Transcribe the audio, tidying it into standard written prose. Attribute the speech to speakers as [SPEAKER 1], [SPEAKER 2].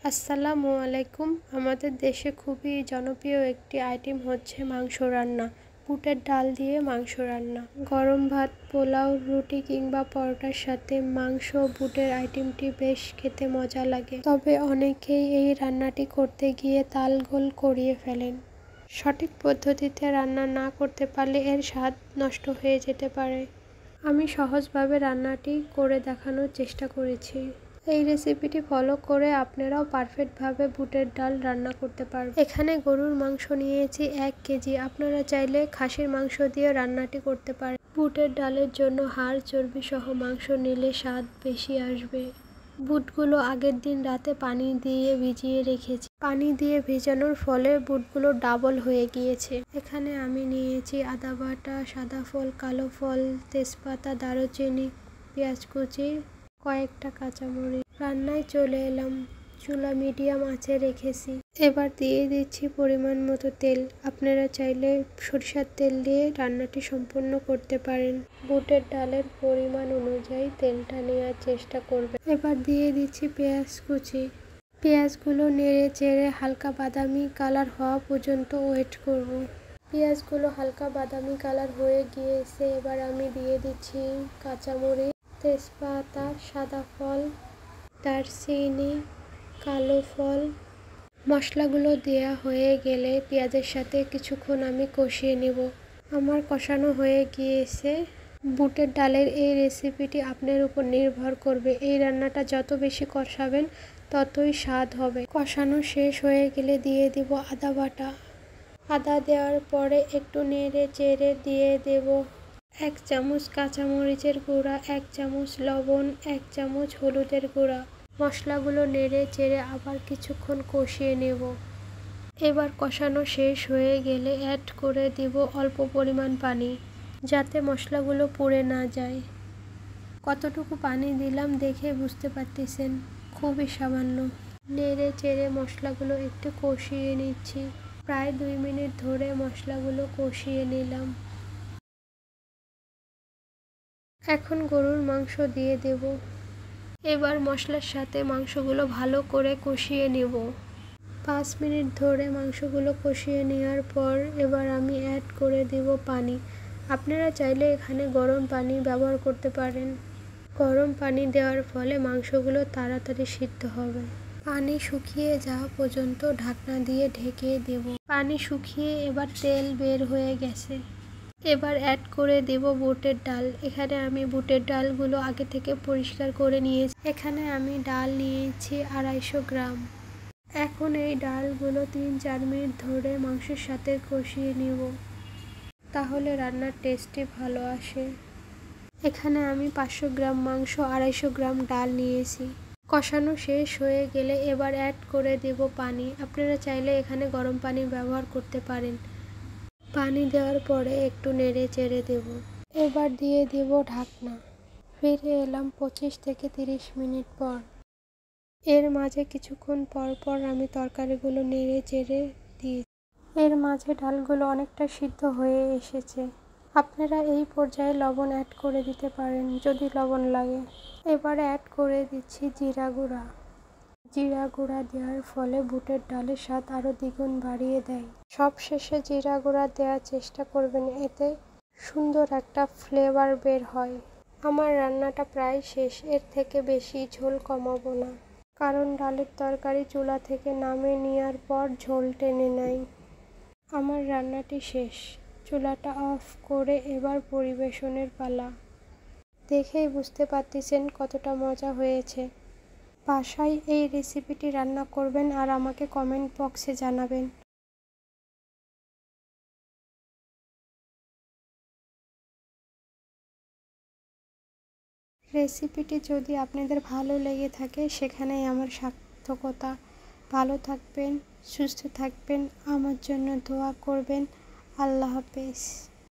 [SPEAKER 1] আসসালামু আলাইকুম। আমাদের দেশে খুবই জনপ্রিয় একটি আইটেম হচ্ছে মাংস রান্না। বুটের ডাল দিয়ে মাংস রান্না। গরম ভাত, পোলাও, রুটি কিংবা পরোটার সাথে মাংস বুটের আইটেমটি বেশ খেতে মজা লাগে। তবে অনেকেই এই রান্নাটি করতে গিয়ে তালগোল করিয়ে ফেলেন। সঠিক পদ্ধতিতে রান্না না করতে পারলে এর স্বাদ নষ্ট হয়ে যেতে পারে। আমি সহজভাবে রান্নাটি করে দেখানোর চেষ্টা করেছি। এই রেসিপিটি ফলো করে আপনারাও পারফেক্টভাবে বুটের ডাল রান্না করতে পারবেন। এখানে গরুর মাংস নিয়েছি 1 কেজি। আপনারা চাইলে খাসির মাংস দিয়ে রান্নাটি করতে পারেন। বুটের ডালের জন্য হাড় চর্বি সহ মাংস নিলে স্বাদ বেশি আসবে। বুটগুলো আগের দিন রাতে পানি দিয়ে ভিজিয়ে রেখেছি। পানি দিয়ে ভেজানোর ফলে বুটগুলো ডাবল হয়ে গিয়েছে। এখানে আমি নিয়েছি আদা বাটা, সাদা ফল, কালো ফল, তেজপাতা, দারুচিনি, পেঁয়াজ কুচি, কয়েকটা কাঁচামরিচ। রান্নায় চলে এলাম। চুলা মিডিয়াম আঁচে রেখেছি। এবার দিয়ে দিচ্ছি পরিমাণ মতো তেল। আপনারা চাইলে সরিষার তেল দিয়ে রান্নাটি সম্পূর্ণ করতে পারেন। বুটের ডালের পরিমাণ অনুযায়ী তেলটা নেওয়ার চেষ্টা করবেন। এবার দিয়ে দিচ্ছি পেঁয়াজ কুচি। পেঁয়াজগুলো নেড়ে চেড়ে হালকা বাদামি কালার হওয়া পর্যন্ত ওয়েট করব। পেঁয়াজগুলো হালকা বাদামি কালার হয়ে গিয়েছে। এবার আমি দিয়ে দিচ্ছি কাঁচামরিচ, তেজপাতা, সাদা ফল, দারচিনি, কালো ফল। মশলাগুলো দেয়া হয়ে গেলে পেঁয়াজের সাথে কিছুক্ষণ আমি কষিয়ে নেব। আমার কষানো হয়ে গিয়েছে। বুটের ডালের এই রেসিপিটি আপনার উপর নির্ভর করবে। এই রান্নাটা যত বেশি কষাবেন ততই স্বাদ হবে। কষানো শেষ হয়ে গেলে দিয়ে দিব আদা বাটা। আদা দেওয়ার পরে একটু নেড়ে চেড়ে দিয়ে দেব 1 চামচ কাঁচামরিচের গুঁড়া, 1 চামচ লবণ, 1 চামচ হলুদের গুঁড়া। মশলাগুলো নেড়ে চেড়ে আবার কিছুক্ষণ কষিয়ে নেব। এবার কষানো শেষ হয়ে গেলে অ্যাড করে দিব অল্প পরিমাণ পানি, যাতে মশলাগুলো পুড়ে না যায়। কতটুকু পানি দিলাম দেখে বুঝতে পারতেছেন, খুবই সামান্য। নেড়ে চেড়ে মশলাগুলো একটু কষিয়ে নিচ্ছি। প্রায় 2 মিনিট ধরে মশলাগুলো কষিয়ে নিলাম। এখন গরুর মাংস দিয়ে দেব। এবার মশলার সাথে মাংসগুলো ভালো করে কষিয়ে নেব। 5 মিনিট ধরে মাংসগুলো কষিয়ে নেওয়ার পর এবার আমি অ্যাড করে দেব পানি। আপনারা চাইলে এখানে গরম পানি ব্যবহার করতে পারেন। গরম পানি দেওয়ার ফলে মাংসগুলো তাড়াতাড়ি সিদ্ধ হবে। পানি শুকিয়ে যাওয়া পর্যন্ত ঢাকনা দিয়ে ঢেকে দেব। পানি শুকিয়ে এবার তেল বের হয়ে গেছে। এবার অ্যাড করে দেব বুটের ডাল। এখানে আমি বুটের ডালগুলো আগে থেকে পরিষ্কার করে নিয়েছি। এখানে আমি ডাল নিয়েছি 250 গ্রাম। এখন এই ডালগুলো 3-4 মিনিট ধরে মাংসের সাথে কষিয়ে নেব, তাহলে রান্নার টেস্টই ভালো আসে। এখানে আমি 500 গ্রাম মাংস, 250 গ্রাম ডাল নিয়েছি। কষানো শেষ হয়ে গেলে এবার অ্যাড করে দেব পানি। আপনারা চাইলে এখানে গরম পানি ব্যবহার করতে পারেন। পানি দেওয়ার পরে একটু নেড়ে চেড়ে দেব। এবার দিয়ে দেব ঢাকনা। ফিরে এলাম 25 থেকে 30 মিনিট পর। এর মাঝে কিছুক্ষণ পর পর আমি তরকারিগুলো নেড়ে চেড়ে দিই। এর মাঝে ডালগুলো অনেকটা সিদ্ধ হয়ে এসেছে। আপনারা এই পর্যায়ে লবণ অ্যাড করে দিতে পারেন যদি লবণ লাগে। এবার অ্যাড করে দিচ্ছি জিরা গুঁড়া। জিরা গুঁড়া দেওয়ার ফলে বুটের ডালের স্বাদ আরও দ্বিগুণ বাড়িয়ে দেয়। সবশেষে জিরা গুঁড়া দেওয়ার চেষ্টা করবেন, এতে সুন্দর একটা ফ্লেভার বের হয়। আমার রান্নাটা প্রায় শেষ। এর থেকে বেশি ঝোল কমাবো না, কারণ ডালের তরকারি চুলা থেকে নামিয়ে নেওয়ার পর ঝোল টেনে নেয়। আমার রান্নাটি শেষ। চুলাটা অফ করে এবার পরিবেশনের পালা। দেখেই বুঝতে পারতেছেন কতটা মজা হয়েছে। বাসায় এই রেসিপিটি রান্না করবেন আর আমাকে কমেন্ট বক্সে জানাবেন। রেসিপিটি যদি আপনাদের ভালো লেগে থাকে সেখানেই আমার সার্থকতা। ভালো থাকবেন, সুস্থ থাকবেন, আমার জন্য দোয়া করবেন। আল্লাহ হাফেজ।